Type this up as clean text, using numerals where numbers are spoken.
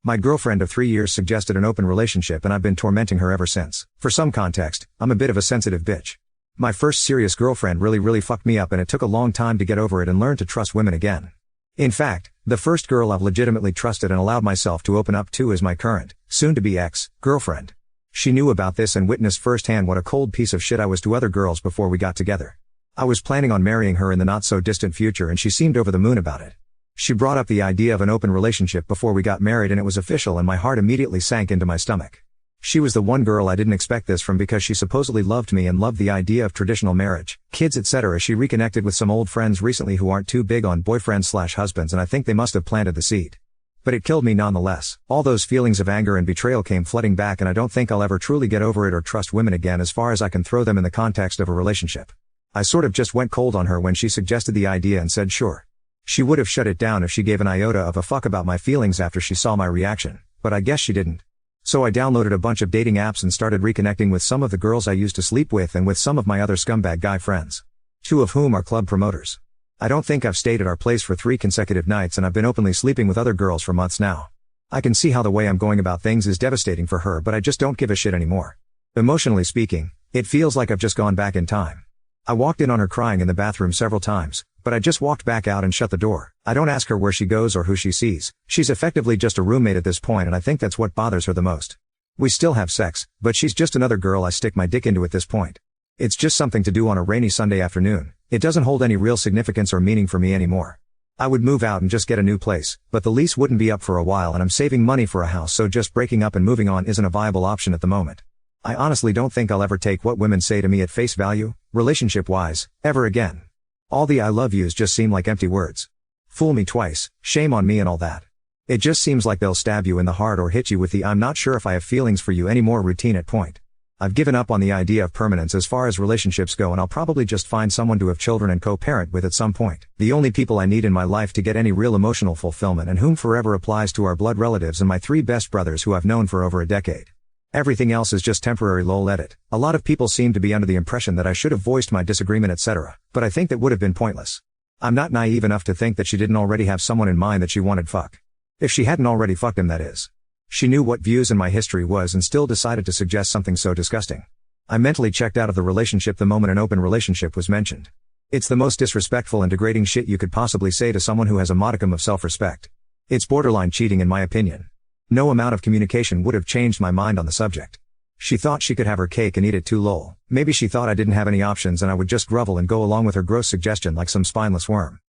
My girlfriend of 3 years suggested an open relationship and I've been tormenting her ever since. For some context, I'm a bit of a sensitive bitch. My first serious girlfriend really fucked me up and it took a long time to get over it and learn to trust women again. In fact, the first girl I've legitimately trusted and allowed myself to open up to is my current, soon-to-be ex-girlfriend. She knew about this and witnessed firsthand what a cold piece of shit I was to other girls before we got together. I was planning on marrying her in the not-so-distant future and she seemed over the moon about it. She brought up the idea of an open relationship before we got married and it was official and my heart immediately sank into my stomach. She was the one girl I didn't expect this from because she supposedly loved me and loved the idea of traditional marriage, kids etc. She reconnected with some old friends recently who aren't too big on boyfriends/husbands and I think they must have planted the seed. But it killed me nonetheless. All those feelings of anger and betrayal came flooding back and I don't think I'll ever truly get over it or trust women again as far as I can throw them in the context of a relationship. I sort of just went cold on her when she suggested the idea and said sure. She would have shut it down if she gave an iota of a fuck about my feelings after she saw my reaction, but I guess she didn't. So I downloaded a bunch of dating apps and started reconnecting with some of the girls I used to sleep with and with some of my other scumbag guy friends. 2 of whom are club promoters. I don't think I've stayed at our place for 3 consecutive nights and I've been openly sleeping with other girls for months now. I can see how the way I'm going about things is devastating for her but I just don't give a shit anymore. Emotionally speaking, it feels like I've just gone back in time. I walked in on her crying in the bathroom several times, but I just walked back out and shut the door. I don't ask her where she goes or who she sees. She's effectively just a roommate at this point and I think that's what bothers her the most. We still have sex, but she's just another girl I stick my dick into at this point. It's just something to do on a rainy Sunday afternoon. It doesn't hold any real significance or meaning for me anymore. I would move out and just get a new place, but the lease wouldn't be up for a while and I'm saving money for a house so just breaking up and moving on isn't a viable option at the moment. I honestly don't think I'll ever take what women say to me at face value, relationship-wise, ever again. All the I love yous just seem like empty words. Fool me twice, shame on me and all that. It just seems like they'll stab you in the heart or hit you with the I'm not sure if I have feelings for you anymore routine at point. I've given up on the idea of permanence as far as relationships go and I'll probably just find someone to have children and co-parent with at some point. The only people I need in my life to get any real emotional fulfillment and whom forever applies to are blood relatives and my 3 best brothers who I've known for over a decade. Everything else is just temporary lol edit. A lot of people seem to be under the impression that I should have voiced my disagreement etc., but I think that would have been pointless. I'm not naive enough to think that she didn't already have someone in mind that she wanted fuck. If she hadn't already fucked him that is. She knew what views in my history was and still decided to suggest something so disgusting. I mentally checked out of the relationship the moment an open relationship was mentioned. It's the most disrespectful and degrading shit you could possibly say to someone who has a modicum of self-respect. It's borderline cheating in my opinion. No amount of communication would have changed my mind on the subject. She thought she could have her cake and eat it too lol. Maybe she thought I didn't have any options and I would just grovel and go along with her gross suggestion like some spineless worm.